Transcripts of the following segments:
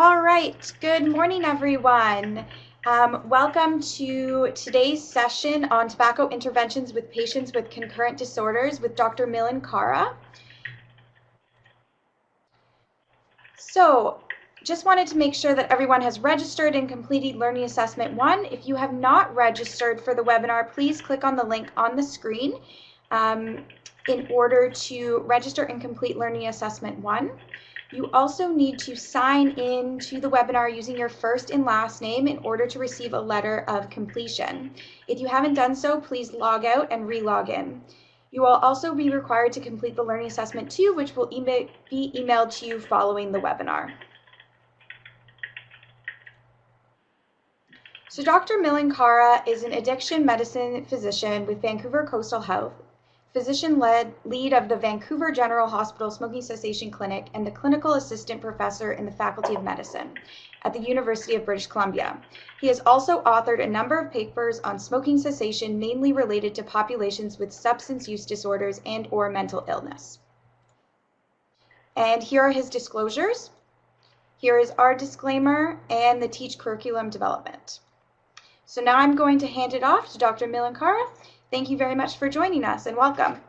All right, good morning, everyone. Welcome to today's session on tobacco interventions with patients with concurrent disorders with Dr. Milan Khara. So, just wanted to make sure that everyone has registered and completed Learning Assessment 1. If you have not registered for the webinar, please click on the link on the screen in order to register and complete Learning Assessment 1. You also need to sign in to the webinar using your first and last name in order to receive a letter of completion. If you haven't done so, please log out and re-log in. You will also be required to complete the Learning Assessment 2, which will be emailed to you following the webinar. So Dr. Milan Khara is an addiction medicine physician with Vancouver Coastal Health, physician-lead of the Vancouver General Hospital Smoking Cessation Clinic, and the clinical assistant professor in the Faculty of Medicine at the University of British Columbia. He has also authored a number of papers on smoking cessation, mainly related to populations with substance use disorders and/or mental illness. And here are his disclosures. Here is our disclaimer and the TEACH curriculum development. So now I'm going to hand it off to Dr. Milan Khara. Thank you very much for joining us and welcome.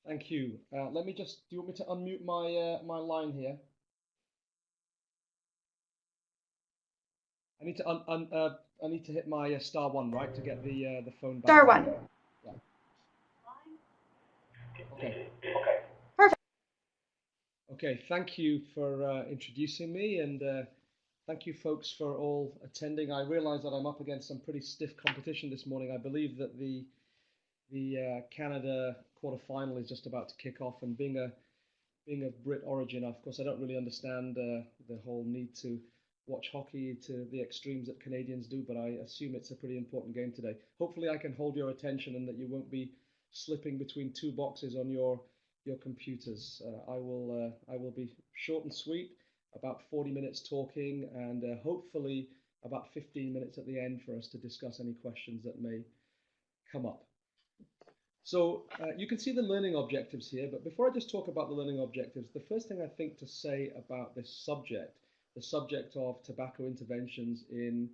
Thank you. Let me just, do you want me to unmute my line here? I need to hit my *1, right, to get the phone back. *1. Yeah. Okay. Perfect. Okay, thank you for introducing me, and thank you folks for all attending. I realize that I'm up against some pretty stiff competition this morning. I believe that the Canada quarterfinal is just about to kick off, and being a Brit origin, of course, I don't really understand the whole need to watch hockey to the extremes that Canadians do, but I assume it's a pretty important game today. Hopefully I can hold your attention and that you won't be slipping between two boxes on your computers. I will be short and sweet, about 40 minutes talking, and hopefully about 15 minutes at the end for us to discuss any questions that may come up. So you can see the learning objectives here, but before I just talk about the learning objectives, the first thing I think to say about this subject, the subject of tobacco interventions in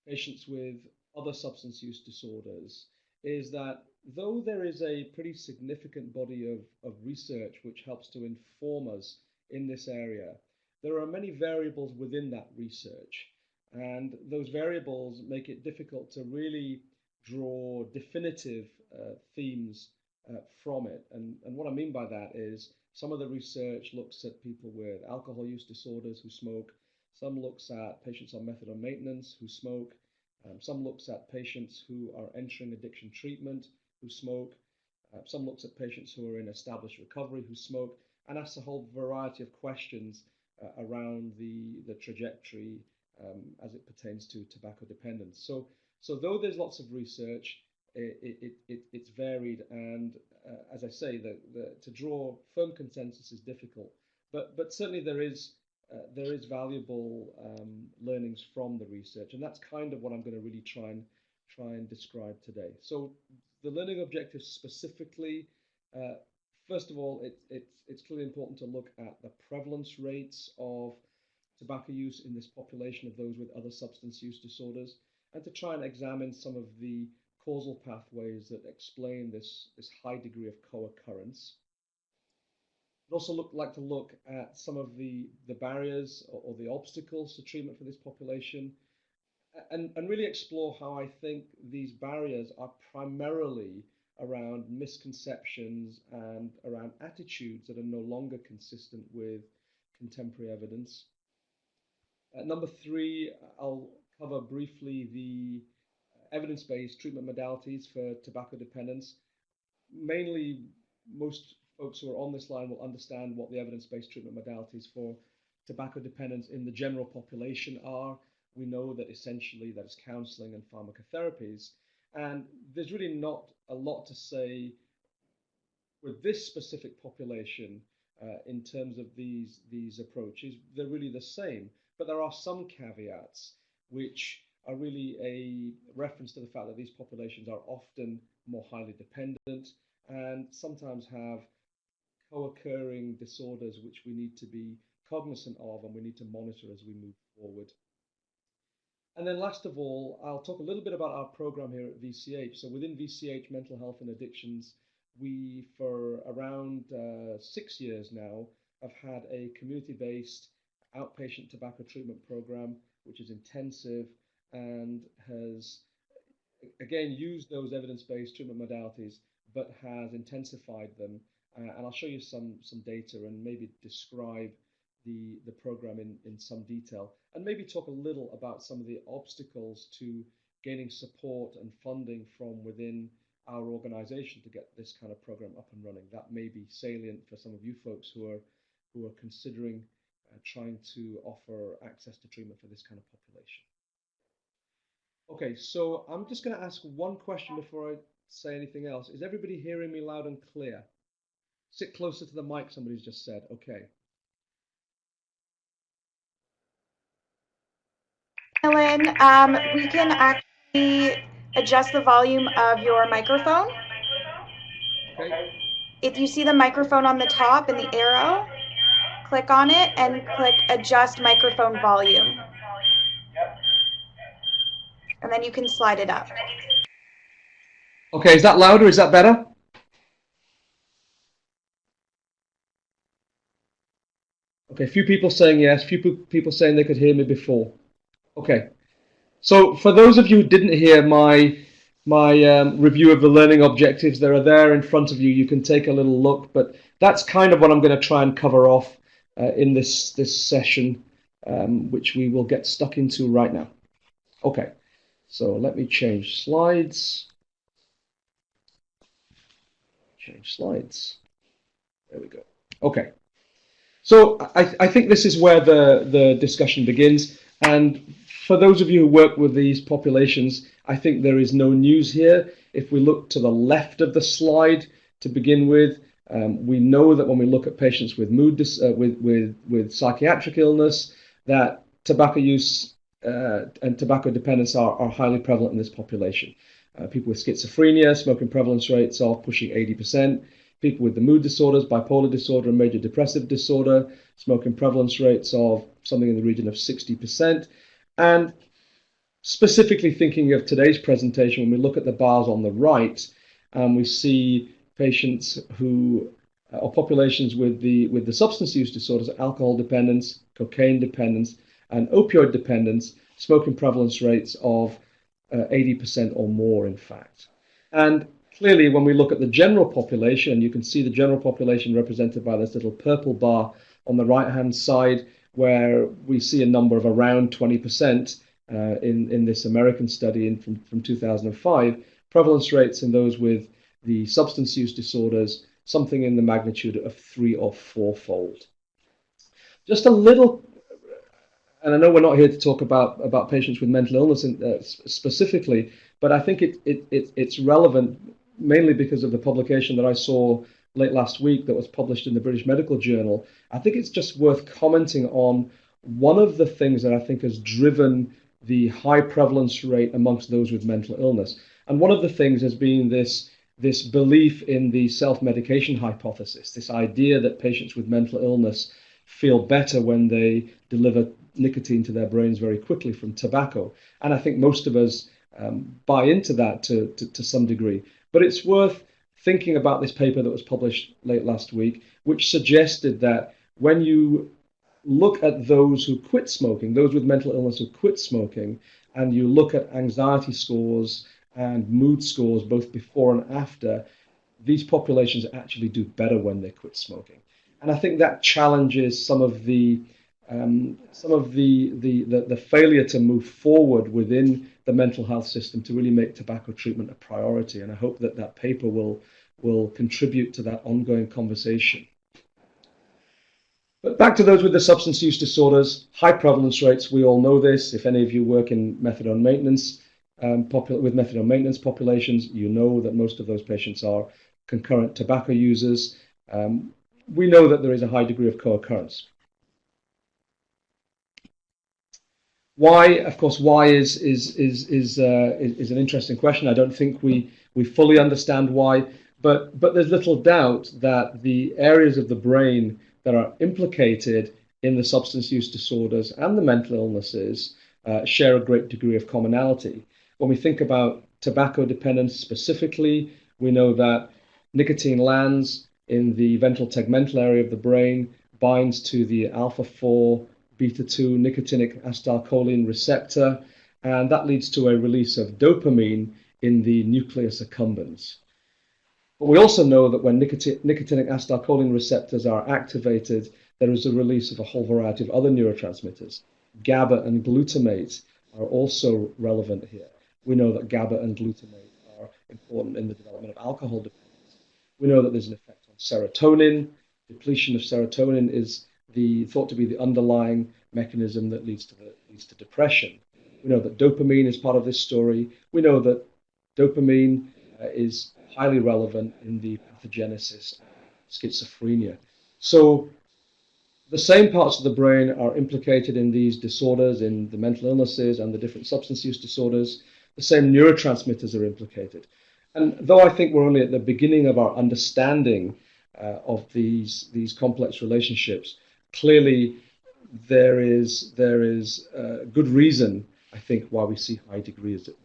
patients with other substance use disorders, is that though there is a pretty significant body of research which helps to inform us in this area, there are many variables within that research, and those variables make it difficult to really draw definitive themes from it. And what I mean by that is some of the research looks at people with alcohol use disorders who smoke, some looks at patients on methadone maintenance who smoke, some looks at patients who are entering addiction treatment who smoke, some looks at patients who are in established recovery who smoke, and asks a whole variety of questions around the trajectory as it pertains to tobacco dependence. So though there's lots of research, it's varied, and as I say, to draw firm consensus is difficult. But certainly there is valuable learnings from the research, and that's kind of what I'm going to really try and describe today. So the learning objectives specifically, first of all, it's clearly important to look at the prevalence rates of tobacco use in this population of those with other substance use disorders, and to try and examine some of the causal pathways that explain this high degree of co-occurrence. I'd also like to look at some of the barriers or the obstacles to treatment for this population, and really explore how I think these barriers are primarily around misconceptions and around attitudes that are no longer consistent with contemporary evidence. Number 3, I'll cover briefly the evidence-based treatment modalities for tobacco dependence. Mainly, most folks who are on this line will understand what the evidence-based treatment modalities for tobacco dependence in the general population are. We know that essentially that is counseling and pharmacotherapies, and there's really not a lot to say with this specific population in terms of these approaches. They're really the same, but there are some caveats which are really a reference to the fact that these populations are often more highly dependent and sometimes have co-occurring disorders which we need to be cognizant of and we need to monitor as we move forward. And then last of all, I'll talk a little bit about our program here at VCH. So within VCH Mental Health and Addictions, we, for around 6 years now, have had a community-based outpatient tobacco treatment program, which is intensive and has, again, used those evidence-based treatment modalities, but has intensified them. And I'll show you some data and maybe describe the program in some detail, and maybe talk a little about some of the obstacles to gaining support and funding from within our organization to get this kind of program up and running. That may be salient for some of you folks who are considering trying to offer access to treatment for this kind of population. Okay, so I'm just going to ask one question before I say anything else. Is everybody hearing me loud and clear? Sit closer to the mic, somebody's just said. Okay. Milan, we can actually adjust the volume of your microphone. Okay. If you see the microphone on the top and the arrow, click on it and click adjust microphone volume. And then you can slide it up. Okay, is that louder? Is that better? Okay, a few people saying yes, few people saying they could hear me before. Okay, so for those of you who didn't hear my review of the learning objectives, they are there in front of you. You can take a little look, but that's kind of what I'm going to try and cover off in this session, which we will get stuck into right now. Okay, so let me change slides. Change slides. There we go. Okay. So I think this is where the discussion begins. And for those of you who work with these populations, I think there is no news here. If we look to the left of the slide to begin with, we know that when we look at patients with with psychiatric illness, that tobacco use and tobacco dependence are highly prevalent in this population. People with schizophrenia, smoking prevalence rates are pushing 80%. People with the mood disorders, bipolar disorder, and major depressive disorder, smoking prevalence rates of something in the region of 60%. And specifically thinking of today's presentation, when we look at the bars on the right, we see patients who, or populations with the substance use disorders, alcohol dependence, cocaine dependence, and opioid dependence, smoking prevalence rates of 80% or more, in fact. And clearly, when we look at the general population, you can see the general population represented by this little purple bar on the right-hand side, where we see a number of around 20% in this American study from 2005. Prevalence rates in those with the substance use disorders, something in the magnitude of 3- or 4-fold. Just a little, and I know we're not here to talk about patients with mental illness specifically, but I think it's relevant mainly because of the publication that I saw late last week that was published in the British Medical Journal. I think it's just worth commenting on one of the things that I think has driven the high prevalence rate amongst those with mental illness. And one of the things has been this belief in the self-medication hypothesis, this idea that patients with mental illness feel better when they deliver nicotine to their brains very quickly from tobacco. And I think most of us buy into that to some degree. But it's worth thinking about this paper that was published late last week, which suggested that when you look at those who quit smoking, those with mental illness who quit smoking, and you look at anxiety scores and mood scores both before and after, these populations actually do better when they quit smoking. And I think that challenges some of the failure to move forward within the mental health system to really make tobacco treatment a priority. And I hope that that paper will contribute to that ongoing conversation. But back to those with the substance use disorders, high prevalence rates, we all know this. If any of you work in methadone maintenance, with methadone maintenance populations, you know that most of those patients are concurrent tobacco users. We know that there is a high degree of co-occurrence. Why, of course, why is an interesting question. I don't think we fully understand why, but there's little doubt that the areas of the brain that are implicated in the substance use disorders and the mental illnesses share a great degree of commonality. When we think about tobacco dependence specifically, we know that nicotine lands in the ventral tegmental area of the brain, binds to the alpha-4 beta-2 nicotinic acetylcholine receptor, and that leads to a release of dopamine in the nucleus accumbens. But we also know that when nicotinic acetylcholine receptors are activated, there is a release of a whole variety of other neurotransmitters. GABA and glutamate are also relevant here. We know that GABA and glutamate are important in the development of alcohol dependence. We know that there's an effect on serotonin. Depletion of serotonin is thought to be the underlying mechanism that leads to depression. We know that dopamine is part of this story. We know that dopamine is highly relevant in the pathogenesis of schizophrenia. So the same parts of the brain are implicated in these disorders, in the mental illnesses and the different substance use disorders. The same neurotransmitters are implicated. And though I think we're only at the beginning of our understanding of these complex relationships, clearly there is good reason, I think, why we see high degrees of.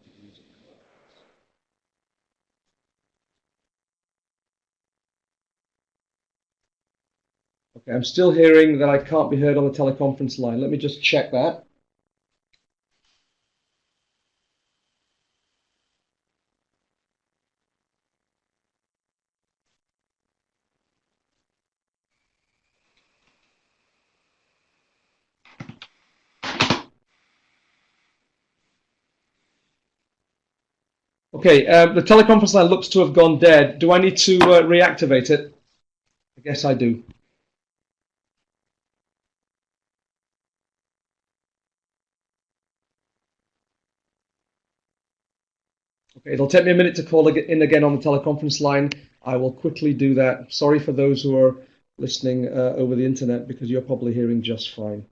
Okay, I'm still hearing that I can't be heard on the teleconference line. Let me just check that. Okay, the teleconference line looks to have gone dead. Do I need to reactivate it? I guess I do. Okay, it'll take me a minute to call in again on the teleconference line. I will quickly do that. Sorry for those who are listening over the internet, because you're probably hearing just fine.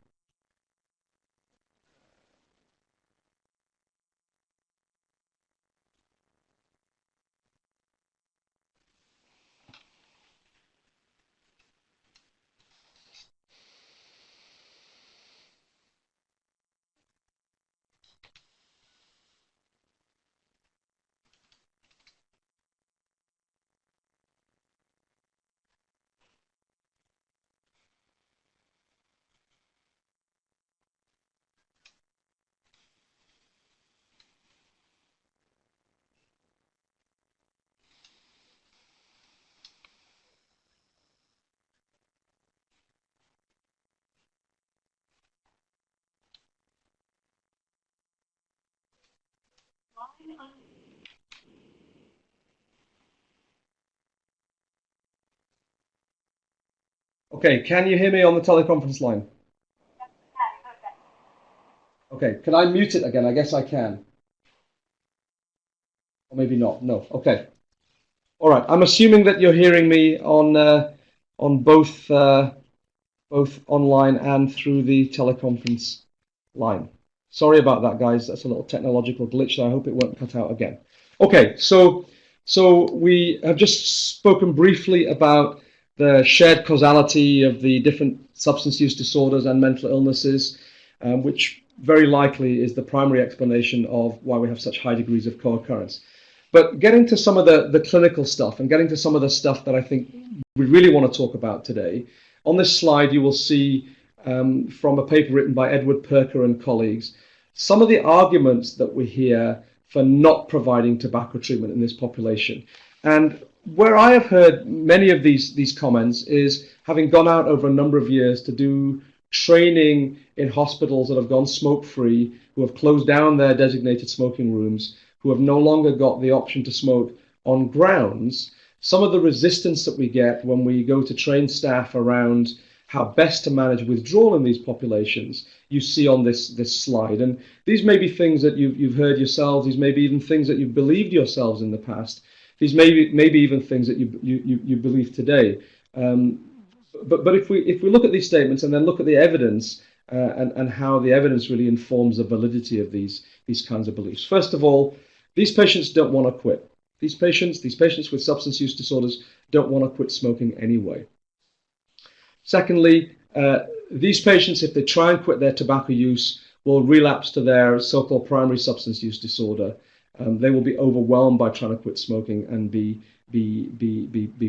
Okay, can you hear me on the teleconference line? Okay, can I mute it again? I guess I can. Or maybe not. No. Okay. All right. I'm assuming that you're hearing me on both online and through the teleconference line. Sorry about that, guys. That's a little technological glitch. So I hope it won't cut out again. Okay. So we have just spoken briefly about the shared causality of the different substance use disorders and mental illnesses, which very likely is the primary explanation of why we have such high degrees of co-occurrence. But getting to some of the clinical stuff and getting to some of the stuff that I think we really want to talk about today, on this slide you will see from a paper written by Edward Perker and colleagues, some of the arguments that we hear for not providing tobacco treatment in this population. And where I have heard many of these comments is having gone out over a number of years to do training in hospitals that have gone smoke-free, who have closed down their designated smoking rooms, who have no longer got the option to smoke on grounds. Some of the resistance that we get when we go to train staff around how best to manage withdrawal in these populations, you see on this slide. And these may be things that you've heard yourselves. These may be even things that you've believed yourselves in the past. These may be even things that you believe today. But if we look at these statements and then look at the evidence and how the evidence really informs the validity of these kinds of beliefs. First of all, these patients don't want to quit. These patients with substance use disorders don't want to quit smoking anyway. Secondly, These patients, if they try and quit their tobacco use, will relapse to their so-called primary substance use disorder. They will be overwhelmed by trying to quit smoking and be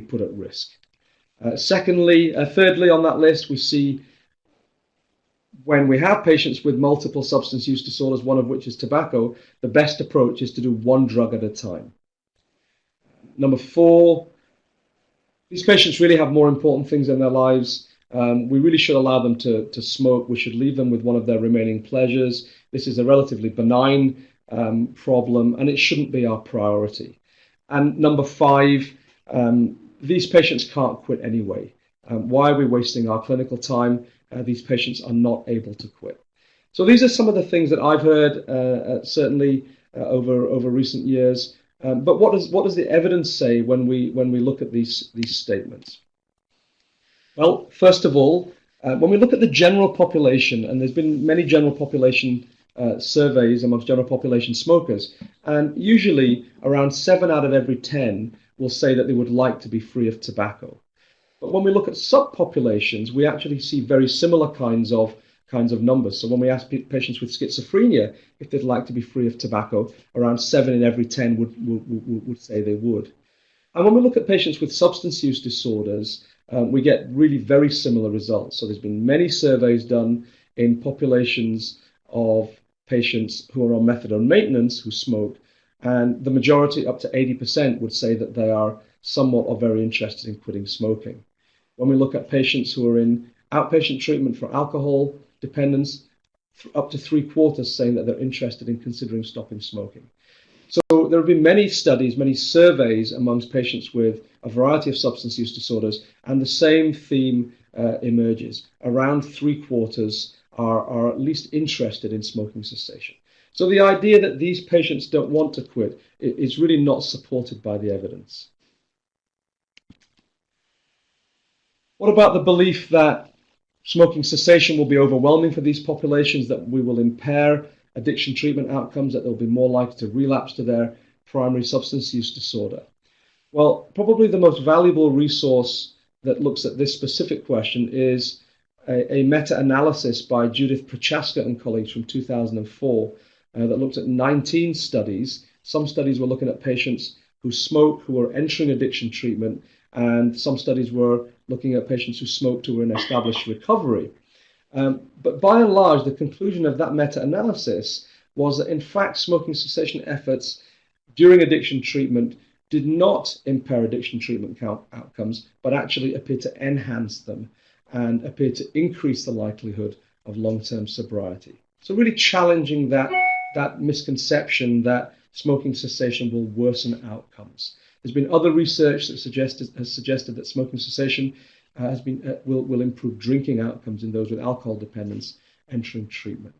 put at risk. Thirdly on that list, we see when we have patients with multiple substance use disorders, one of which is tobacco, the best approach is to do one drug at a time. Number 4, these patients really have more important things in their lives. We really should allow them to smoke. We should leave them with one of their remaining pleasures. This is a relatively benign problem, and it shouldn't be our priority. And number 5, these patients can't quit anyway. Why are we wasting our clinical time? These patients are not able to quit. So these are some of the things that I've heard, certainly over recent years. But what does the evidence say when we look at these statements? Well, first of all, when we look at the general population, and there's been many general population surveys amongst general population smokers, and usually around 7 out of every 10 will say that they would like to be free of tobacco. But when we look at subpopulations, we actually see very similar kinds of numbers. So when we ask patients with schizophrenia if they'd like to be free of tobacco, around 7 in every 10 would say they would. And when we look at patients with substance use disorders, we get really very similar results. So there's been many surveys done in populations of patients who are on methadone maintenance who smoke, and the majority, up to 80%, would say that they are somewhat or very interested in quitting smoking. When we look at patients who are in outpatient treatment for alcohol dependence, up to 3/4 saying that they're interested in considering stopping smoking. So there have been many studies, many surveys amongst patients with a variety of substance use disorders, and the same theme emerges. Around 3/4 are at least interested in smoking cessation. So the idea that these patients don't want to quit is really not supported by the evidence. What about the belief that smoking cessation will be overwhelming for these populations, that we will impair addiction treatment outcomes, that they'll be more likely to relapse to their primary substance use disorder? Well, probably the most valuable resource that looks at this specific question is a meta-analysis by Judith Prochaska and colleagues from 2004 that looked at 19 studies. Some studies were looking at patients who smoke, who were entering addiction treatment, and some studies were looking at patients who smoked who were in established recovery. But by and large, the conclusion of that meta-analysis was that, in fact, smoking cessation efforts during addiction treatment did not impair addiction treatment outcomes, but actually appeared to enhance them and appeared to increase the likelihood of long-term sobriety. So really challenging that misconception that smoking cessation will worsen outcomes. There's been other research that has suggested that smoking cessation will improve drinking outcomes in those with alcohol dependence entering treatment.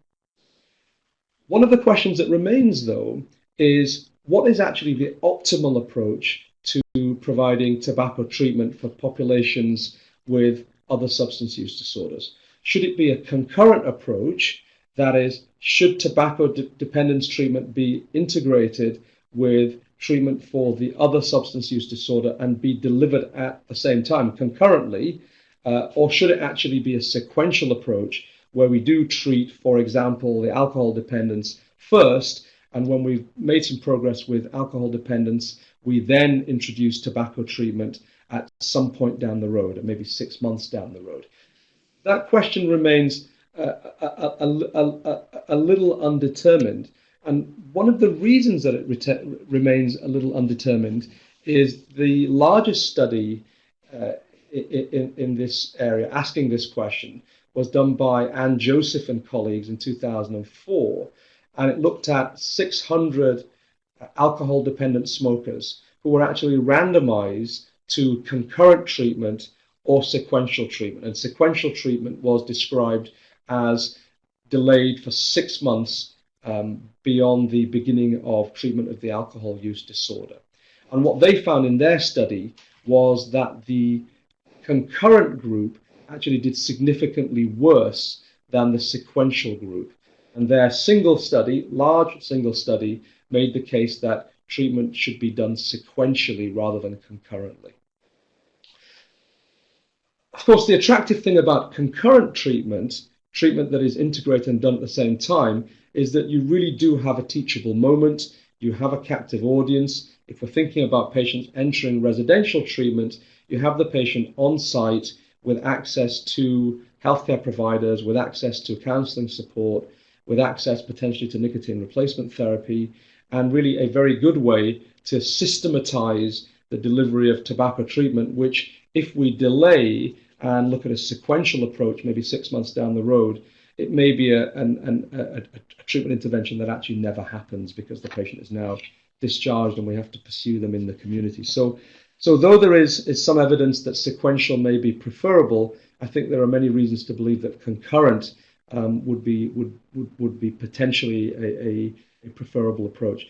One of the questions that remains, though, is what is actually the optimal approach to providing tobacco treatment for populations with other substance use disorders? Should it be a concurrent approach? That is, should tobacco dependence treatment be integrated with treatment for the other substance use disorder and be delivered at the same time, concurrently, or should it actually be a sequential approach where we do treat, for example, the alcohol dependence first, and when we've made some progress with alcohol dependence, we then introduce tobacco treatment at some point down the road, or maybe 6 months down the road? That question remains a little undetermined. And one of the reasons that it remains a little undetermined is the largest study in this area asking this question was done by Anne Joseph and colleagues in 2004, and it looked at 600 alcohol-dependent smokers who were actually randomized to concurrent treatment or sequential treatment. And sequential treatment was described as delayed for 6 months beyond the beginning of treatment of the alcohol use disorder. And what they found in their study was that the concurrent group actually did significantly worse than the sequential group. And their large single study, made the case that treatment should be done sequentially rather than concurrently. Of course, the attractive thing about concurrent treatment that is integrated and done at the same time, is that you really do have a teachable moment. You have a captive audience. If we're thinking about patients entering residential treatment, you have the patient on site with access to healthcare providers, with access to counseling support, with access potentially to nicotine replacement therapy, and really a very good way to systematize the delivery of tobacco treatment, which if we delay and look at a sequential approach, maybe 6 months down the road, it may be a treatment intervention that actually never happens because the patient is now discharged and we have to pursue them in the community. So though there is some evidence that sequential may be preferable, I think there are many reasons to believe that concurrent would be potentially a preferable approach.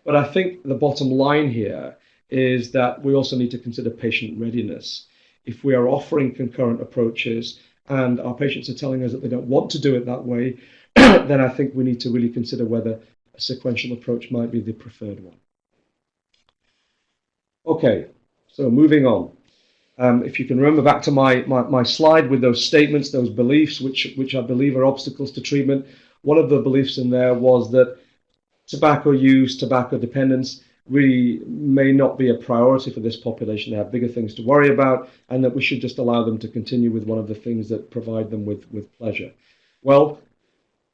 But I think the bottom line here is that we also need to consider patient readiness. If we are offering concurrent approaches and our patients are telling us that they don't want to do it that way, then I think we need to really consider whether a sequential approach might be the preferred one. Okay, so moving on. If you can remember back to my slide with those statements, those beliefs, which I believe are obstacles to treatment, one of the beliefs in there was that tobacco use, tobacco dependence really may not be a priority for this population. They have bigger things to worry about, and that we should just allow them to continue with one of the things that provide them with pleasure. Well,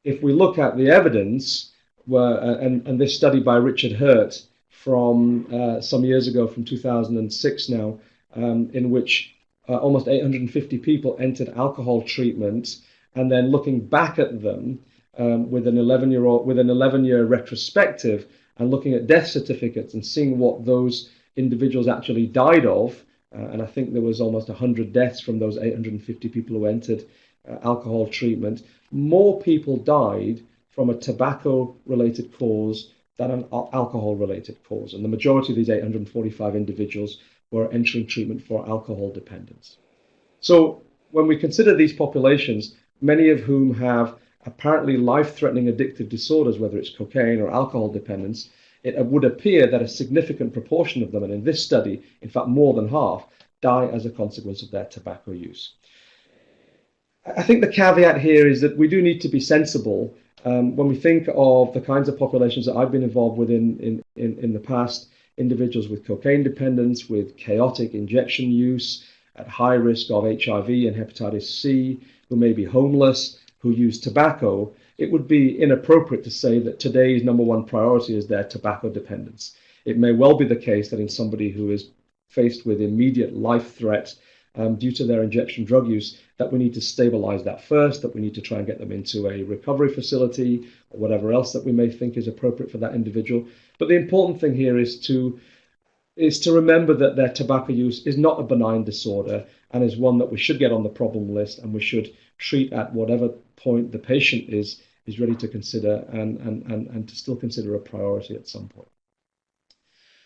if we look at the evidence, and this study by Richard Hurt from some years ago, from 2006 now, in which almost 850 people entered alcohol treatment, and then looking back at them with an 11-year retrospective, and looking at death certificates and seeing what those individuals actually died of, and I think there was almost 100 deaths from those 850 people who entered alcohol treatment. More people died from a tobacco-related cause than an alcohol-related cause, and the majority of these 845 individuals were entering treatment for alcohol dependence. So when we consider these populations, many of whom have apparently life-threatening addictive disorders, whether it's cocaine or alcohol dependence, it would appear that a significant proportion of them, and in this study, in fact more than half, die as a consequence of their tobacco use. I think the caveat here is that we do need to be sensible when we think of the kinds of populations that I've been involved with in the past, individuals with cocaine dependence, with chaotic injection use, at high risk of HIV and hepatitis C, who may be homeless, who use tobacco. It would be inappropriate to say that today's number one priority is their tobacco dependence. It may well be the case that in somebody who is faced with immediate life threat due to their injection drug use, that we need to stabilize that first, that we need to try and get them into a recovery facility or whatever else that we may think is appropriate for that individual. But the important thing here is to remember that their tobacco use is not a benign disorder and is one that we should get on the problem list, and we should treat at whatever point the patient is ready to consider and to still consider a priority at some point.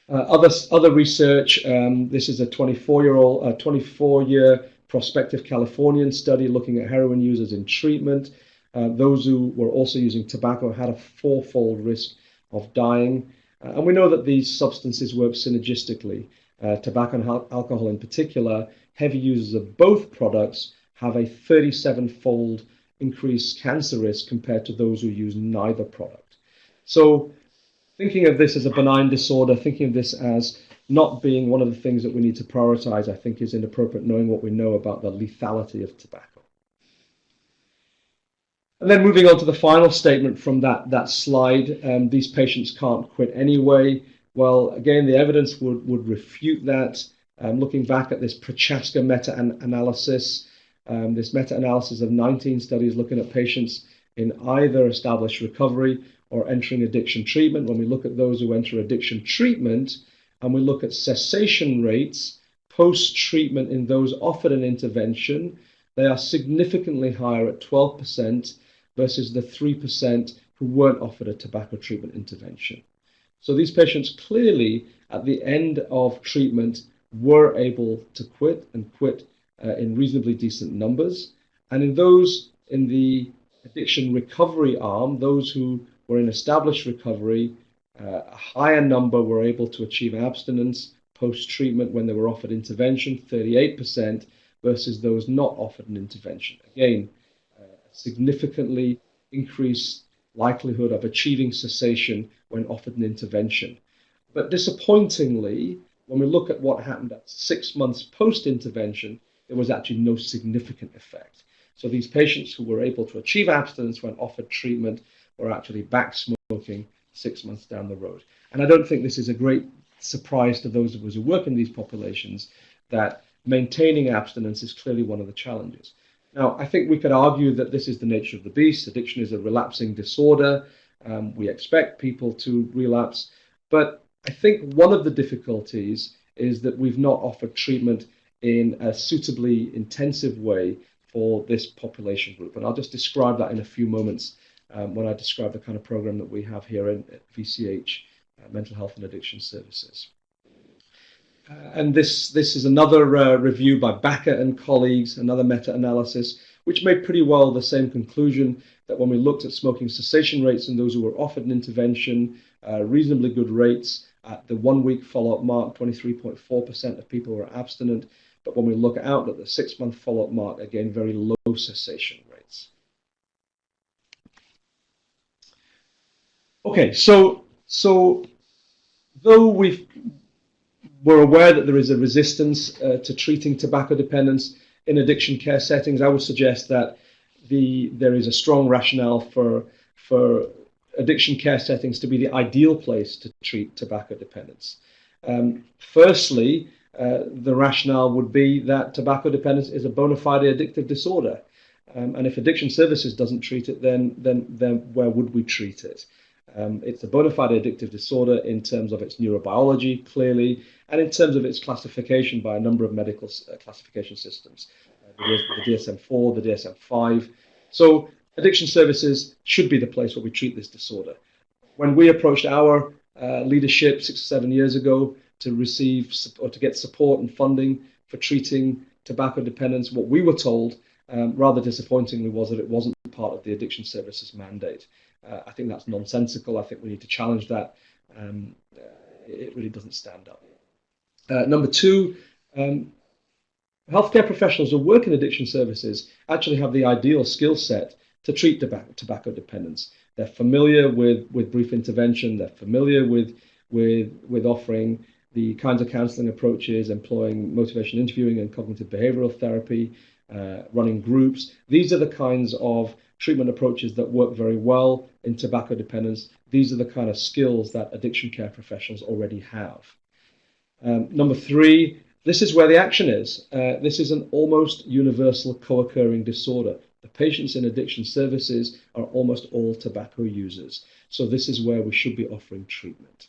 Other research, this is a 24-year prospective Californian study looking at heroin users in treatment. Those who were also using tobacco had a fourfold risk of dying. And we know that these substances work synergistically. Tobacco and alcohol in particular, heavy users of both products have a 37-fold increased cancer risk compared to those who use neither product. So thinking of this as a benign disorder, thinking of this as not being one of the things that we need to prioritize, I think is inappropriate, knowing what we know about the lethality of tobacco. And then moving on to the final statement from that slide, these patients can't quit anyway. Well, again, the evidence would refute that. Looking back at this Prochaska meta-analysis, this meta-analysis of 19 studies looking at patients in either established recovery or entering addiction treatment. When we look at those who enter addiction treatment and we look at cessation rates post-treatment in those offered an intervention, they are significantly higher at 12% versus the 3% who weren't offered a tobacco treatment intervention. So these patients clearly at the end of treatment were able to quit and quit in reasonably decent numbers. And in those in the addiction recovery arm, those who were in established recovery, a higher number were able to achieve abstinence post-treatment when they were offered intervention, 38%, versus those not offered an intervention. Again, significantly increased likelihood of achieving cessation when offered an intervention. But disappointingly, when we look at what happened at 6 months post-intervention, there was actually no significant effect. So these patients who were able to achieve abstinence when offered treatment were actually back smoking 6 months down the road. And I don't think this is a great surprise to those of us who work in these populations, that maintaining abstinence is clearly one of the challenges. Now, I think we could argue that this is the nature of the beast. Addiction is a relapsing disorder. We expect people to relapse. But I think one of the difficulties is that we've not offered treatment in a suitably intensive way for this population group. And I'll just describe that in a few moments when I describe the kind of program that we have here at VCH, Mental Health and Addiction Services. And this is another review by Bakker and colleagues, another meta-analysis, which made pretty well the same conclusion, that when we looked at smoking cessation rates in those who were offered an intervention, reasonably good rates. At the 1 week follow-up mark, 23.4% of people were abstinent. But when we look out at the 6 month follow-up mark, again, very low cessation rates. Okay, so though we're aware that there is a resistance to treating tobacco dependence in addiction care settings, I would suggest that there is a strong rationale for addiction care settings to be the ideal place to treat tobacco dependence. Firstly, the rationale would be that tobacco dependence is a bona fide addictive disorder. And if addiction services doesn't treat it, then where would we treat it? It's a bona fide addictive disorder in terms of its neurobiology, clearly, and in terms of its classification by a number of medical classification systems, the DSM-4, the DSM-5. So addiction services should be the place where we treat this disorder. When we approached our leadership 6 or 7 years ago to receive or to get support and funding for treating tobacco dependence, what we were told, rather disappointingly, was that it wasn't part of the addiction services mandate. I think that's nonsensical. I think we need to challenge that. It really doesn't stand up. Number two, healthcare professionals who work in addiction services actually have the ideal skill set to treat tobacco dependence. They're familiar with brief intervention. They're familiar with offering the kinds of counseling approaches, employing motivation interviewing and cognitive behavioral therapy, running groups. These are the kinds of treatment approaches that work very well in tobacco dependence. These are the kind of skills that addiction care professionals already have. Number three, this is where the action is. This is an almost universal co-occurring disorder. The patients in addiction services are almost all tobacco users. So this is where we should be offering treatment.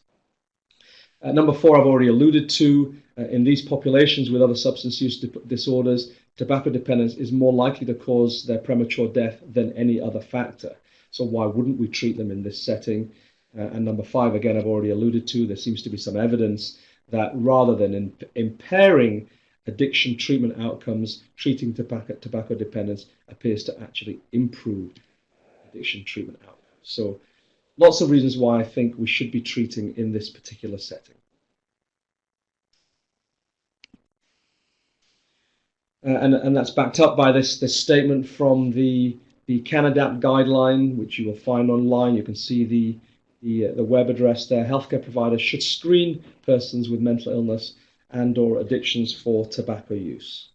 Number four, I've already alluded to. In these populations with other substance use disorders, tobacco dependence is more likely to cause their premature death than any other factor. So why wouldn't we treat them in this setting? And number five, again, I've already alluded to, there seems to be some evidence that rather than impairing addiction treatment outcomes, treating tobacco dependence appears to actually improve addiction treatment outcomes. So lots of reasons why I think we should be treating in this particular setting. And that's backed up by this statement from the CanAdapt guideline, which you will find online. You can see the web address there. Healthcare providers should screen persons with mental illness and/or addictions for tobacco use.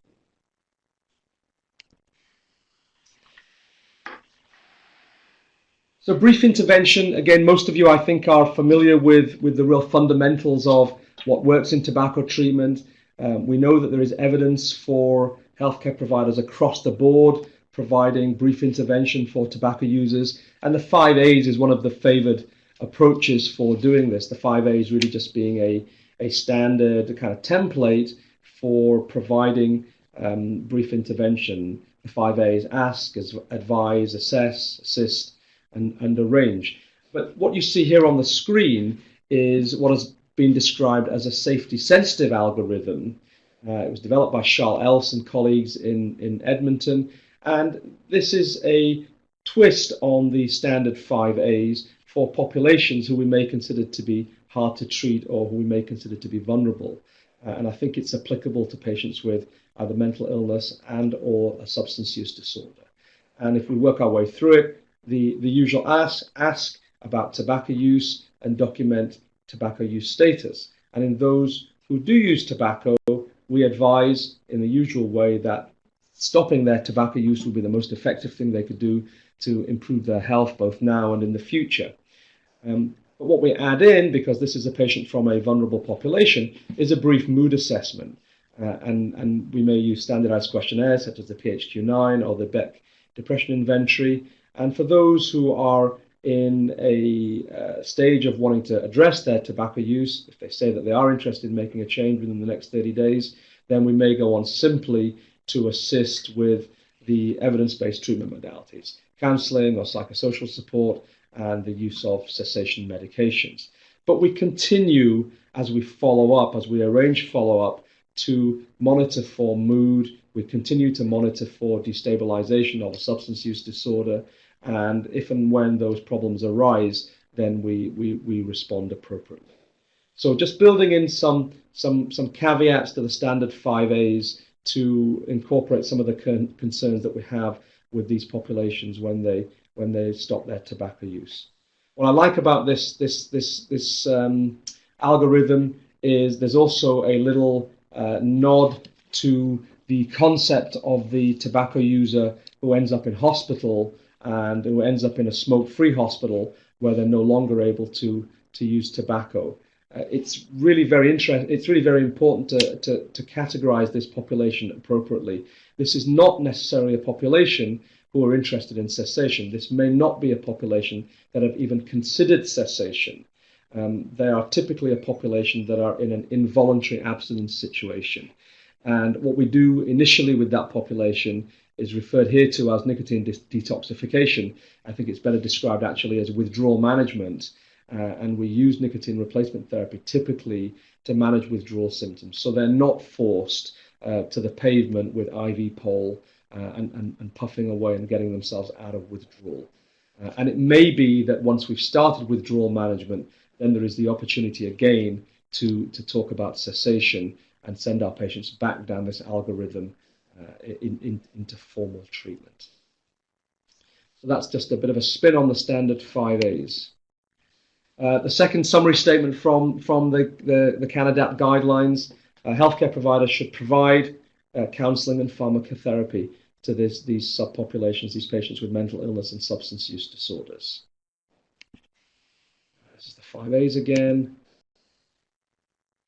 So brief intervention, again, most of you I think are familiar with the real fundamentals of what works in tobacco treatment. We know that there is evidence for healthcare providers across the board providing brief intervention for tobacco users. And the 5 A's is one of the favored approaches for doing this. The 5 A's really just being a standard kind of template for providing brief intervention. The 5 A's: ask, advise, assess, assist, and arrange. But what you see here on the screen is what has been described as a safety-sensitive algorithm. It was developed by Charles Else and colleagues in Edmonton, and this is a twist on the standard 5 A's for populations who we may consider to be hard to treat or who we may consider to be vulnerable. And I think it's applicable to patients with either mental illness and or a substance use disorder. And if we work our way through it, the usual ask about tobacco use and document tobacco use status. And in those who do use tobacco, we advise in the usual way that stopping their tobacco use will be the most effective thing they could do to improve their health both now and in the future. But what we add in, because this is a patient from a vulnerable population, is a brief mood assessment. And we may use standardized questionnaires such as the PHQ-9 or the Beck Depression Inventory. And for those who are in a stage of wanting to address their tobacco use, if they say that they are interested in making a change within the next 30 days, then we may go on simply to assist with the evidence-based treatment modalities, counseling or psychosocial support, and the use of cessation medications. But we continue as we follow up, as we arrange follow-up, to monitor for mood. We continue to monitor for destabilization of a substance use disorder, and if and when those problems arise, then we respond appropriately. So just building in some caveats to the standard 5As to incorporate some of the concerns that we have with these populations when they stop their tobacco use. What I like about this algorithm is there's also a little nod to the concept of the tobacco user who ends up in hospital and who ends up in a smoke-free hospital where they're no longer able to use tobacco. It's really very interesting. It's really very important to categorize this population appropriately. This is not necessarily a population who are interested in cessation. This may not be a population that have even considered cessation. They are typically a population that are in an involuntary abstinence situation. And what we do initially with that population is referred here to as nicotine detoxification. I think it's better described actually as withdrawal management. And we use nicotine replacement therapy typically to manage withdrawal symptoms. So they're not forced to the pavement with IV pole and puffing away and getting themselves out of withdrawal. And it may be that once we've started withdrawal management, then there is the opportunity again to talk about cessation and send our patients back down this algorithm into formal treatment. So that's just a bit of a spin on the standard 5As. The second summary statement from the CANADAP guidelines, healthcare providers should provide counseling and pharmacotherapy to these subpopulations, these patients with mental illness and substance use disorders. This is the 5As again.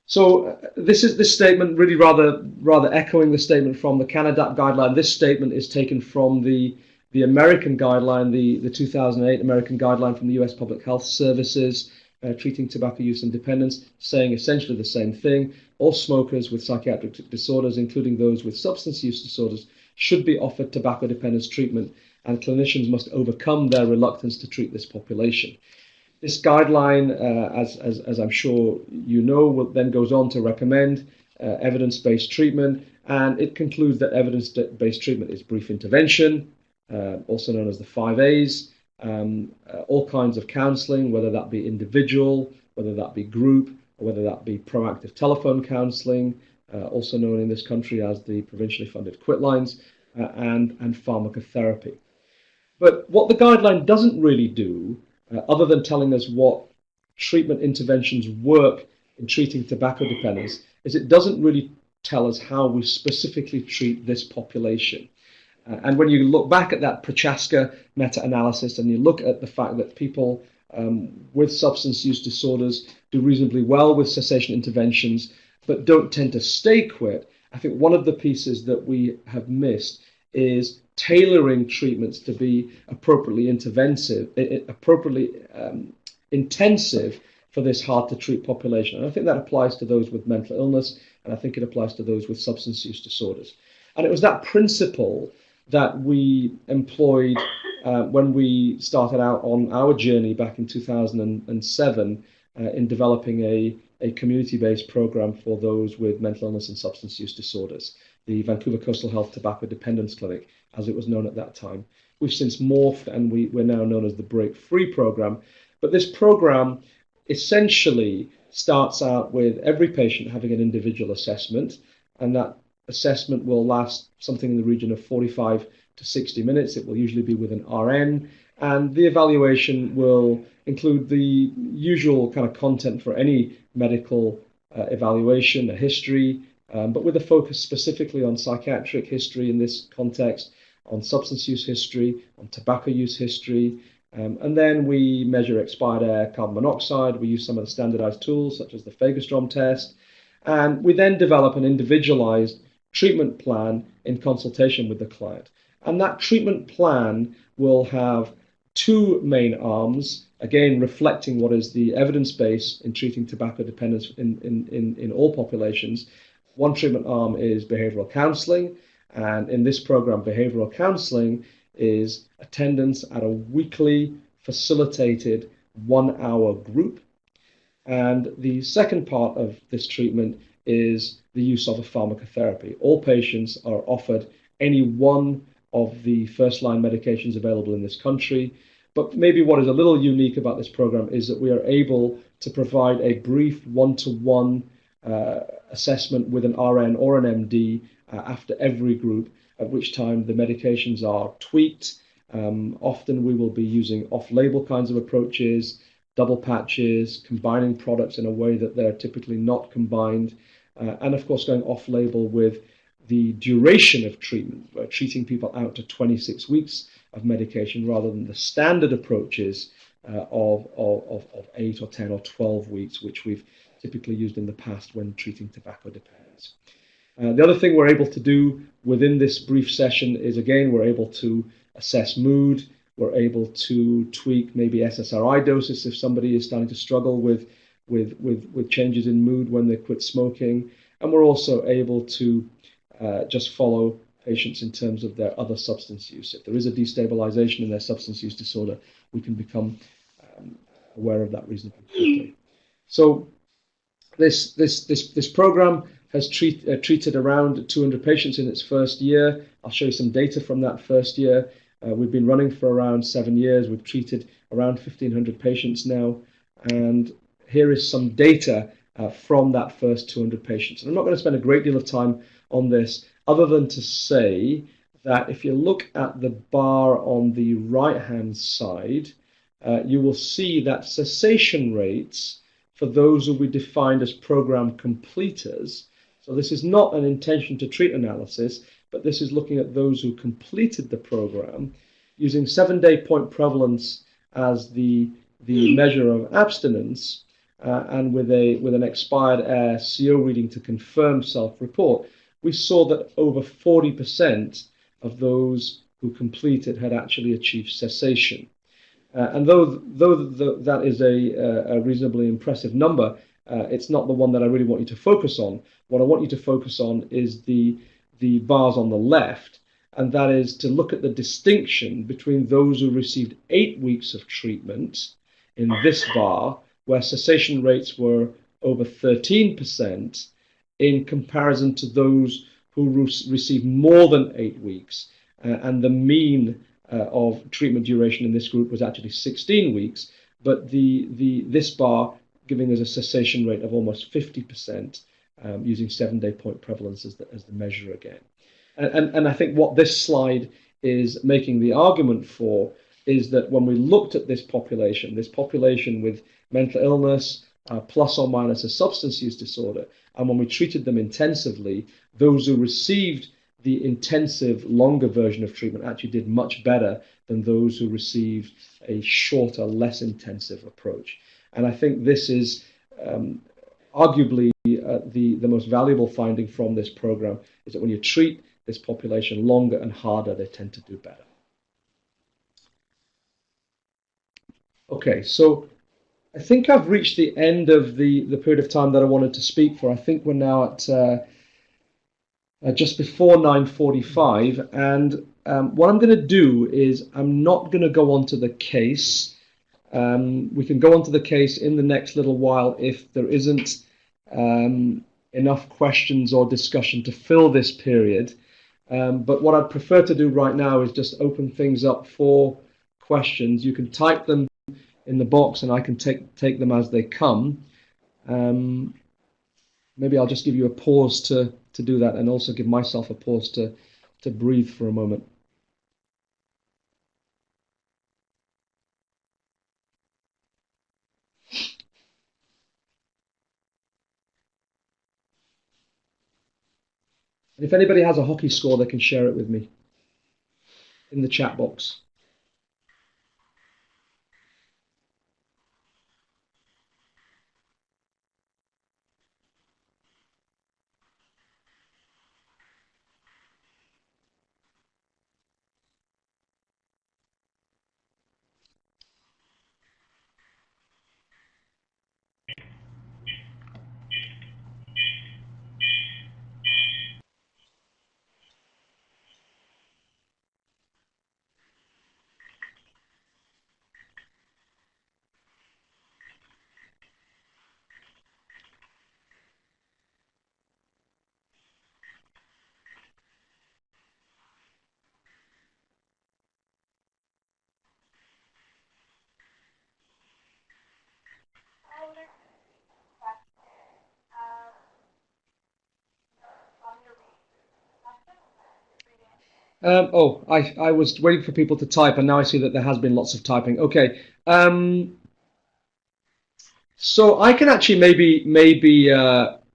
So this statement really rather echoing the statement from the CANADAP guideline. This statement is taken from the American guideline, the 2008 American guideline from the US Public Health Services, treating tobacco use and dependence, saying essentially the same thing. All smokers with psychiatric disorders, including those with substance use disorders, should be offered tobacco dependence treatment, and clinicians must overcome their reluctance to treat this population. This guideline, as I'm sure you know, then goes on to recommend evidence-based treatment, and it concludes that evidence-based treatment is brief intervention, also known as the 5As, all kinds of counseling, whether that be individual, whether that be group, or whether that be proactive telephone counseling, also known in this country as the provincially funded quit lines, and pharmacotherapy. But what the guideline doesn't really do, other than telling us what treatment interventions work in treating tobacco dependence, is it doesn't really tell us how we specifically treat this population. And when you look back at that Prochaska meta-analysis and you look at the fact that people with substance use disorders do reasonably well with cessation interventions but don't tend to stay quit, I think one of the pieces that we have missed is tailoring treatments to be appropriately intensive for this hard-to-treat population. And I think that applies to those with mental illness, and I think it applies to those with substance use disorders. And it was that principle that we employed when we started out on our journey back in 2007 in developing a community-based program for those with mental illness and substance use disorders, the Vancouver Coastal Health Tobacco Dependence Clinic, as it was known at that time. We've since morphed, and we're now known as the Break Free program. But this program essentially starts out with every patient having an individual assessment, and that assessment will last something in the region of 45 to 60 minutes. It will usually be with an RN, and the evaluation will include the usual kind of content for any medical evaluation, a history, but with a focus specifically on psychiatric history in this context, on substance use history, on tobacco use history, and then we measure expired air carbon monoxide. We use some of the standardized tools such as the Fagerstrom test, and we then develop an individualized treatment plan in consultation with the client. And that treatment plan will have two main arms, again reflecting what is the evidence base in treating tobacco dependence in all populations. One treatment arm is behavioral counseling, and in this program, behavioral counseling is attendance at a weekly facilitated 1 hour group. And the second part of this treatment is the use of a pharmacotherapy. All patients are offered any one of the first-line medications available in this country. But maybe what is a little unique about this program is that we are able to provide a brief one-to-one assessment with an RN or an MD after every group, at which time the medications are tweaked. Often we will be using off-label kinds of approaches, double patches, combining products in a way that they're typically not combined, and of course going off-label with the duration of treatment, treating people out to 26 weeks of medication rather than the standard approaches of 8 or 10 or 12 weeks, which we've typically used in the past when treating tobacco dependence. The other thing we're able to do within this brief session is, again, we're able to assess mood. We're able to tweak maybe SSRI doses if somebody is starting to struggle with changes in mood when they quit smoking. And we're also able to just follow patients in terms of their other substance use. If there is a destabilization in their substance use disorder, we can become aware of that reasonably quickly. So this program has treated around 200 patients in its first year. I'll show you some data from that first year. We've been running for around 7 years. We've treated around 1,500 patients now. And here is some data from that first 200 patients. And I'm not going to spend a great deal of time on this, other than to say that if you look at the bar on the right-hand side, you will see that cessation rates for those who we defined as program completers. So this is not an intention to treat analysis, but this is looking at those who completed the program using 7-day point prevalence as the measure of abstinence, and with an expired air CO reading to confirm self-report. We saw that over 40% of those who completed had actually achieved cessation. And though that is a reasonably impressive number, it's not the one that I really want you to focus on. What I want you to focus on is the bars on the left, and that is to look at the distinction between those who received 8 weeks of treatment in this bar, where cessation rates were over 13%, in comparison to those who received more than 8 weeks. And the mean of treatment duration in this group was actually 16 weeks, but this bar giving us a cessation rate of almost 50%, using 7-day point prevalence as the measure again. And I think what this slide is making the argument for is that when we looked at this population with mental illness, plus or minus a substance use disorder, and when we treated them intensively, those who received the intensive, longer version of treatment actually did much better than those who received a shorter, less intensive approach. And I think this is arguably the most valuable finding from this program, is that when you treat this population longer and harder, they tend to do better. Okay, so I think I've reached the end of the period of time that I wanted to speak for. I think we're now at just before 9:45, and what I'm going to do is I'm not going to go on to the case. We can go on to the case in the next little while if there isn't enough questions or discussion to fill this period. But what I'd prefer to do right now is just open things up for questions. You can type them in the box and I can take them as they come. Maybe I'll just give you a pause to do that and also give myself a pause to breathe for a moment. And if anybody has a hockey score, they can share it with me in the chat box. I was waiting for people to type, and now I see that there has been lots of typing. Okay, so I can actually maybe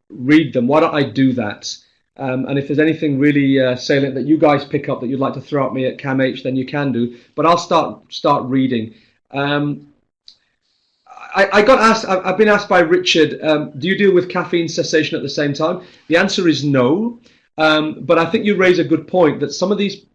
read them. Why don't I do that? And if there's anything really salient that you guys pick up that you'd like to throw at me at CAMH, then you can do. But I'll start reading. I got asked. I've been asked by Richard. Do you deal with caffeine cessation at the same time? The answer is no. But I think you raise a good point that some of these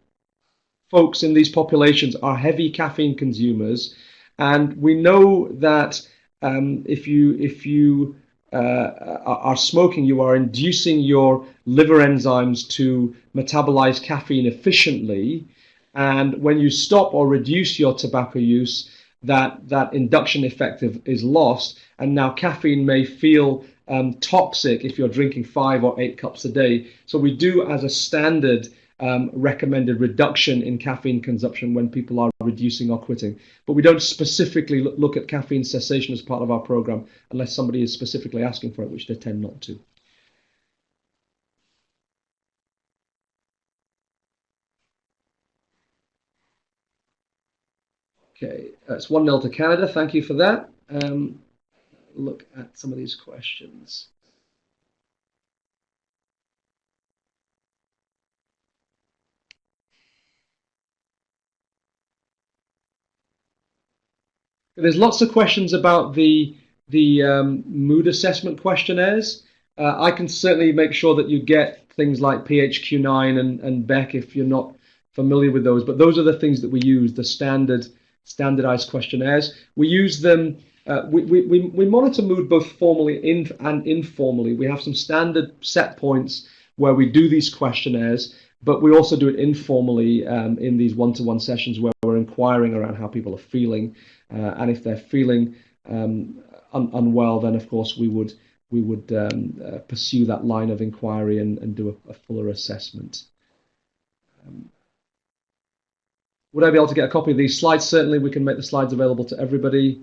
folks in these populations are heavy caffeine consumers, and we know that if you are smoking, you are inducing your liver enzymes to metabolize caffeine efficiently, and when you stop or reduce your tobacco use, that induction effect is lost, and now caffeine may feel toxic if you're drinking 5 or 8 cups a day. So we do, as a standard, recommended reduction in caffeine consumption when people are reducing or quitting. But we don't specifically look at caffeine cessation as part of our program unless somebody is specifically asking for it, which they tend not to. Okay, it's 1-0 to Canada. Thank you for that. Look at some of these questions. There's lots of questions about the mood assessment questionnaires. I can certainly make sure that you get things like PHQ-9 and Beck if you're not familiar with those. But those are the things that we use, the standardized questionnaires. We use them. We monitor mood both formally and informally. We have some standard set points where we do these questionnaires, but we also do it informally in these one-to-one sessions where we're inquiring around how people are feeling. And if they're feeling unwell, then of course we would pursue that line of inquiry and do a fuller assessment. Would I be able to get a copy of these slides? Certainly, we can make the slides available to everybody.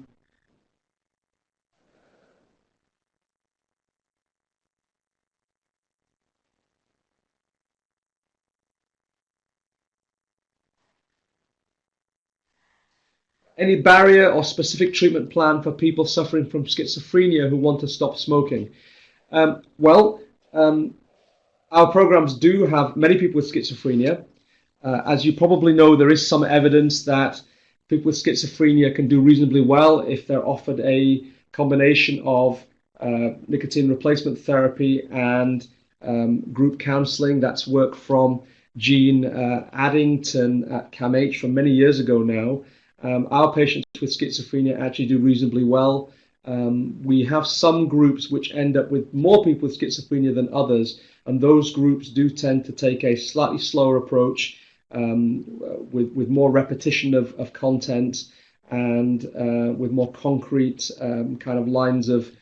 Any barrier or specific treatment plan for people suffering from schizophrenia who want to stop smoking? Our programs do have many people with schizophrenia. As you probably know, there is some evidence that people with schizophrenia can do reasonably well if they're offered a combination of nicotine replacement therapy and group counseling. That's work from Jean Addington at CAMH from many years ago now. Our patients with schizophrenia actually do reasonably well. We have some groups which end up with more people with schizophrenia than others, and those groups do tend to take a slightly slower approach with more repetition of content and with more concrete kind of lines of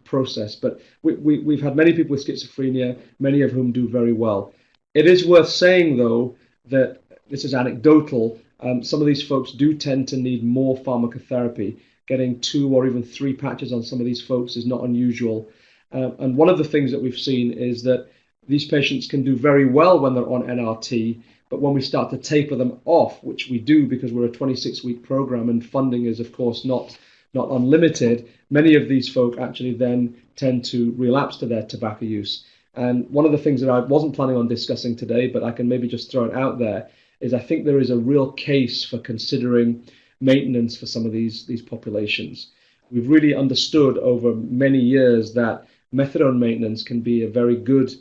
process. But we've had many people with schizophrenia, many of whom do very well. It is worth saying, though, that this is anecdotal. Some of these folks do tend to need more pharmacotherapy. Getting 2 or even 3 patches on some of these folks is not unusual. And one of the things that we've seen is that these patients can do very well when they're on NRT, but when we start to taper them off, which we do because we're a 26-week program and funding is, of course, not unlimited, many of these folk actually then tend to relapse to their tobacco use. And one of the things that I wasn't planning on discussing today, but I can maybe just throw it out there, is I think there is a real case for considering maintenance for some of these populations. We've really understood over many years that methadone maintenance can be a very good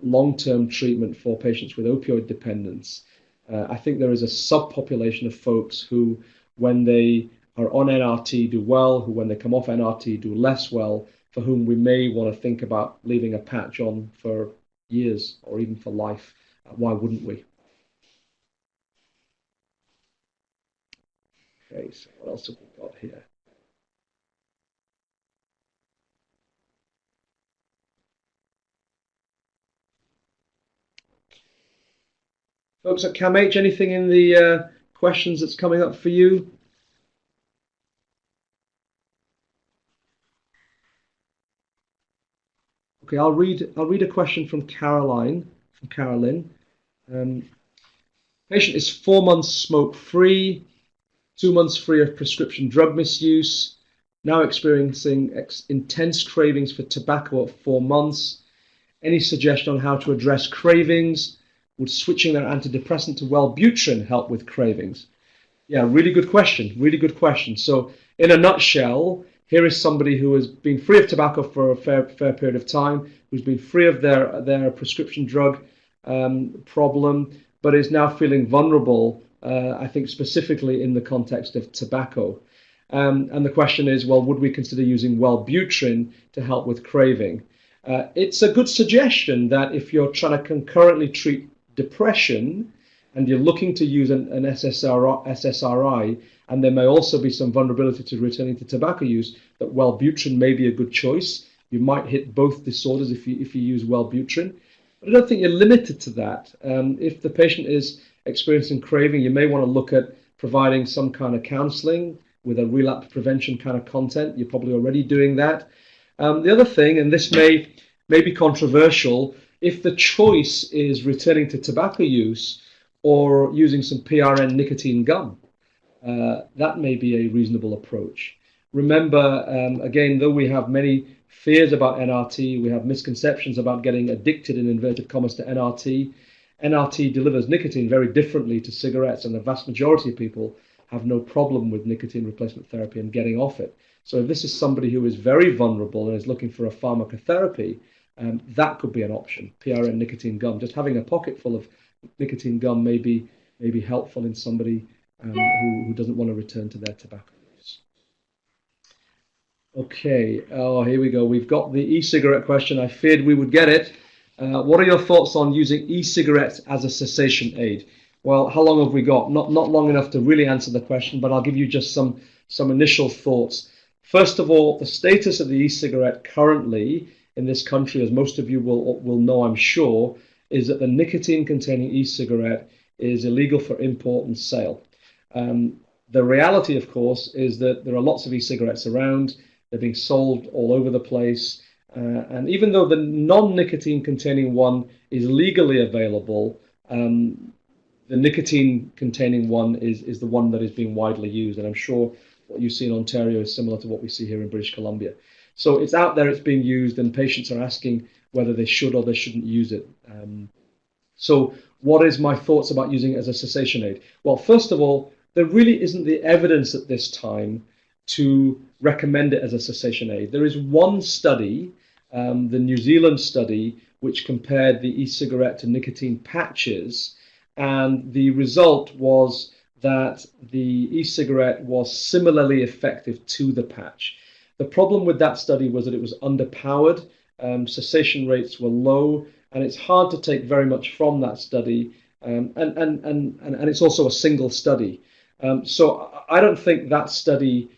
long-term treatment for patients with opioid dependence. I think there is a subpopulation of folks who, when they are on NRT, do well, who when they come off NRT do less well, for whom we may want to think about leaving a patch on for years or even for life. Why wouldn't we? Okay, so what else have we got here? Folks at CAMH, anything in the questions that's coming up for you? Okay, I'll read a question from Carolyn. Patient is 4 months smoke-free, 2 months free of prescription drug misuse, now experiencing intense cravings for tobacco at 4 months. Any suggestion on how to address cravings? Would switching their antidepressant to Wellbutrin help with cravings? Yeah, really good question. Really good question. So, in a nutshell, here is somebody who has been free of tobacco for a fair period of time, who's been free of their prescription drug problem, but is now feeling vulnerable, I think specifically in the context of tobacco. And the question is, well, would we consider using Wellbutrin to help with craving? It's a good suggestion that if you're trying to concurrently treat depression and you're looking to use an SSRI, and there may also be some vulnerability to returning to tobacco use, that Wellbutrin may be a good choice. You might hit both disorders if you use Wellbutrin. But I don't think you're limited to that. If the patient is experiencing craving, you may want to look at providing some kind of counseling with a relapse prevention kind of content. You're probably already doing that. The other thing, and this may be controversial, if the choice is returning to tobacco use or using some PRN nicotine gum, that may be a reasonable approach. Remember, again, though we have many fears about NRT, we have misconceptions about getting addicted, in inverted commas, to NRT. NRT delivers nicotine very differently to cigarettes, and the vast majority of people have no problem with nicotine replacement therapy and getting off it. So if this is somebody who is very vulnerable and is looking for a pharmacotherapy, that could be an option, PRN nicotine gum. Just having a pocket full of nicotine gum may be helpful in somebody who doesn't want to return to their tobacco use. Okay, here we go. We've got the e-cigarette question. I feared we would get it. What are your thoughts on using e-cigarettes as a cessation aid? Well, how long have we got? Not long enough to really answer the question, but I'll give you just some initial thoughts. First of all, the status of the e-cigarette currently in this country, as most of you will know, I'm sure, is that the nicotine-containing e-cigarette is illegal for import and sale. The reality, of course, is that there are lots of e-cigarettes around. They're being sold all over the place. And even though the non-nicotine-containing one is legally available, the nicotine-containing one is the one that is being widely used. And I'm sure what you see in Ontario is similar to what we see here in British Columbia. So it's out there, it's being used, and patients are asking whether they should or they shouldn't use it. So what is my thoughts about using it as a cessation aid? Well, first of all, there really isn't the evidence at this time to recommend it as a cessation aid. There is one study, the New Zealand study, which compared the e-cigarette to nicotine patches, and the result was that the e-cigarette was similarly effective to the patch. The problem with that study was that it was underpowered, cessation rates were low, and it's hard to take very much from that study, and it's also a single study. So I don't think that study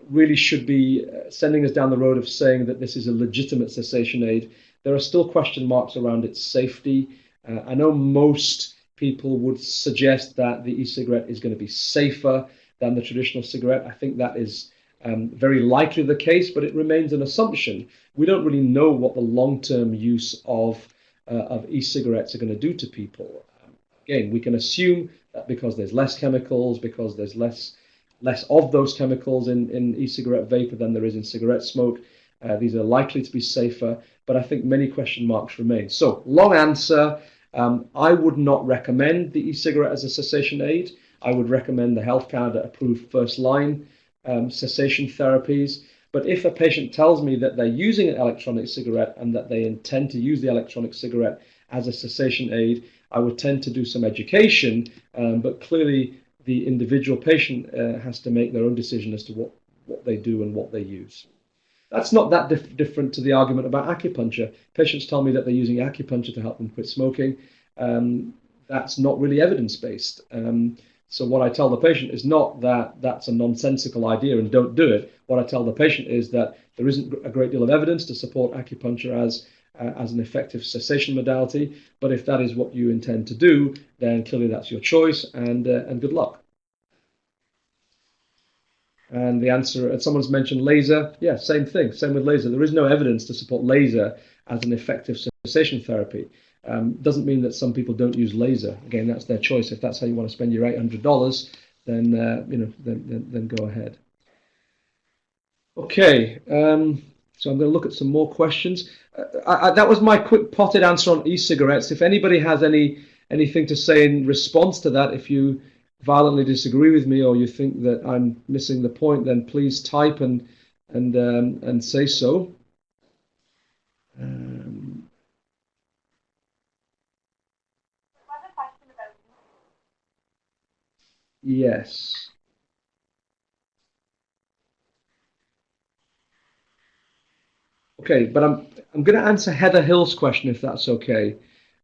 really should be sending us down the road of saying that this is a legitimate cessation aid. There are still question marks around its safety. I know most people would suggest that the e-cigarette is going to be safer than the traditional cigarette. I think that is very likely the case, but it remains an assumption. We don't really know what the long-term use of e-cigarettes are going to do to people. Again, we can assume that because there's less chemicals, because there's less of those chemicals in e-cigarette vapor than there is in cigarette smoke, these are likely to be safer, but I think many question marks remain. So, long answer, I would not recommend the e-cigarette as a cessation aid. I would recommend the Health Canada approved first-line cessation therapies. But if a patient tells me that they're using an electronic cigarette and that they intend to use the electronic cigarette as a cessation aid, I would tend to do some education, but clearly the individual patient has to make their own decision as to what they do and what they use. That's not that different to the argument about acupuncture. Patients tell me that they're using acupuncture to help them quit smoking. That's not really evidence-based. So what I tell the patient is not that that's a nonsensical idea and don't do it. What I tell the patient is that there isn't a great deal of evidence to support acupuncture as an effective cessation modality. But if that is what you intend to do, then clearly that's your choice, and good luck. And the answer, someone's mentioned laser. Yeah, same thing, same with laser. There is no evidence to support laser as an effective cessation therapy. Doesn't mean that some people don't use laser. Again, that's their choice. If that's how you want to spend your $800, then then go ahead. Okay, so I'm going to look at some more questions. That was my quick potted answer on e-cigarettes. If anybody has anything to say in response to that, if you violently disagree with me or you think that I'm missing the point, then please type and say so. Yes. Okay, but I'm going to answer Heather Hill's question if that's okay.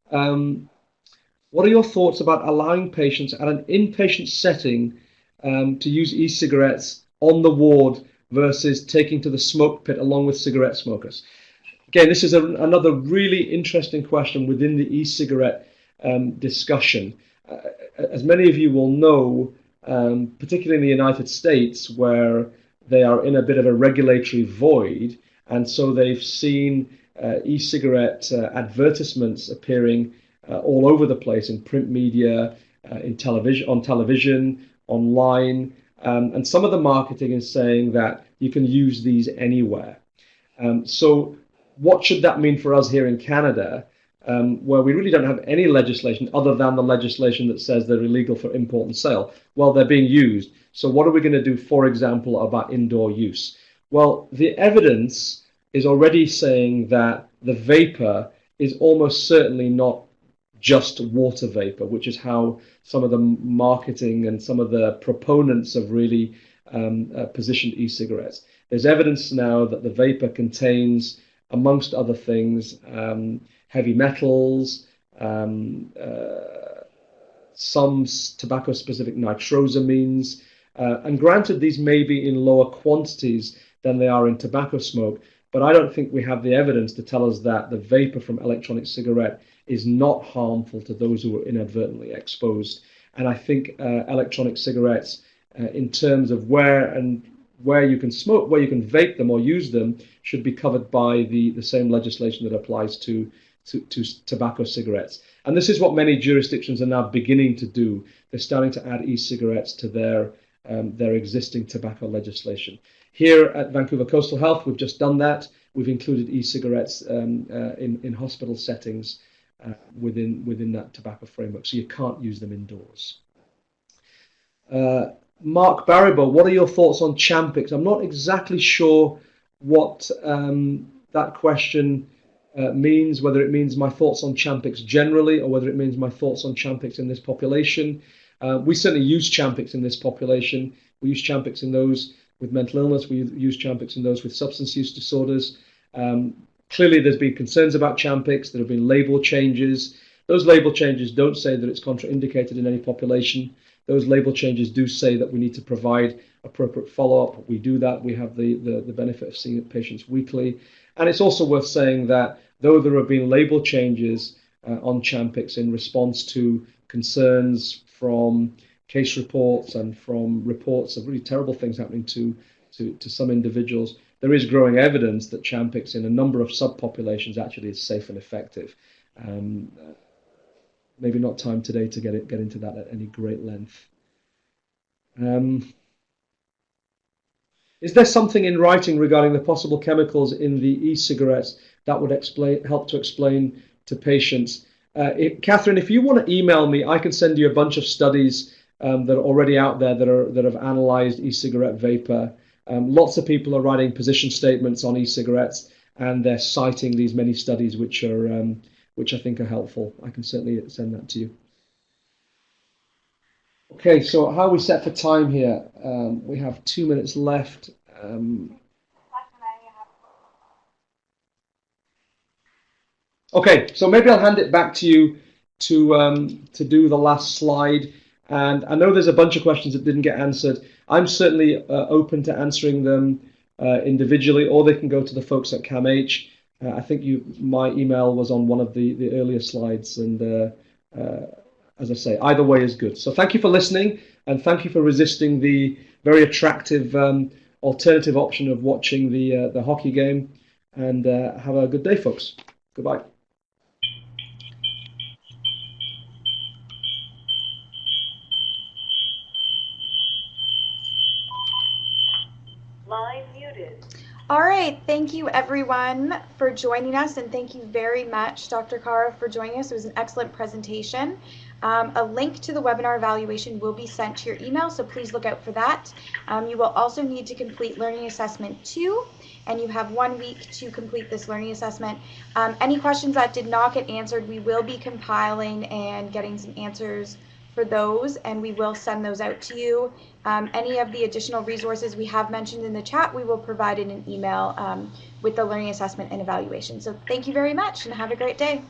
What are your thoughts about allowing patients at an inpatient setting to use e-cigarettes on the ward versus taking to the smoke pit along with cigarette smokers? Again, this is another really interesting question within the e-cigarette discussion. As many of you will know, particularly in the United States, where they are in a bit of a regulatory void, and so they've seen e-cigarette advertisements appearing all over the place in print media, on television, online, and some of the marketing is saying that you can use these anywhere. So what should that mean for us here in Canada, where we really don't have any legislation other than the legislation that says they're illegal for import and sale? Well, they're being used. So what are we going to do, for example, about indoor use? Well, the evidence is already saying that the vapor is almost certainly not just water vapor, which is how some of the marketing and some of the proponents have really positioned e-cigarettes. There's evidence now that the vapor contains, amongst other things, heavy metals, some tobacco-specific nitrosamines, and granted these may be in lower quantities than they are in tobacco smoke, but I don't think we have the evidence to tell us that the vapor from electronic cigarette is not harmful to those who are inadvertently exposed. And I think electronic cigarettes, in terms of where you can smoke, where you can vape them or use them, should be covered by the same legislation that applies to tobacco cigarettes. And this is what many jurisdictions are now beginning to do. They're starting to add e-cigarettes to their existing tobacco legislation. Here at Vancouver Coastal Health, we've just done that. We've included e-cigarettes in hospital settings within that tobacco framework, so you can't use them indoors. Mark Baribo, what are your thoughts on Champix? I'm not exactly sure what that question means, whether it means my thoughts on Champix generally or whether it means my thoughts on Champix in this population. We certainly use Champix in this population. We use Champix in those with mental illness. We use Champix in those with substance use disorders. Clearly, there's been concerns about Champix. There have been label changes. Those label changes don't say that it's contraindicated in any population. Those label changes do say that we need to provide appropriate follow-up. We do that. We have the benefit of seeing patients weekly. And it's also worth saying that though there have been label changes on Champix in response to concerns from case reports and from reports of really terrible things happening to to some individuals, there is growing evidence that Champix in a number of subpopulations actually is safe and effective. Maybe not time today to get into that at any great length. Is there something in writing regarding the possible chemicals in the e-cigarettes that would help to explain to patients? Catherine, if you want to email me, I can send you a bunch of studies that are already out there that have analyzed e-cigarette vapor. Lots of people are writing position statements on e-cigarettes, and they're citing these many studies which I think are helpful. I can certainly send that to you. Okay, so how are we set for time here? We have 2 minutes left. Okay, so maybe I'll hand it back to you to do the last slide. And I know there's a bunch of questions that didn't get answered. I'm certainly open to answering them individually, or they can go to the folks at CAMH. I think my email was on one of the earlier slides, and as I say, either way is good. So thank you for listening, and thank you for resisting the very attractive alternative option of watching the hockey game. And have a good day, folks. Goodbye. Line muted. All right, thank you everyone for joining us, and thank you very much, Dr. Khara, for joining us. It was an excellent presentation. A link to the webinar evaluation will be sent to your email, so please look out for that. You will also need to complete Learning Assessment 2, and you have 1 week to complete this learning assessment. Any questions that did not get answered, we will be compiling and getting some answers for those, and we will send those out to you. Any of the additional resources we have mentioned in the chat, we will provide in an email with the learning assessment and evaluation. So thank you very much, and have a great day.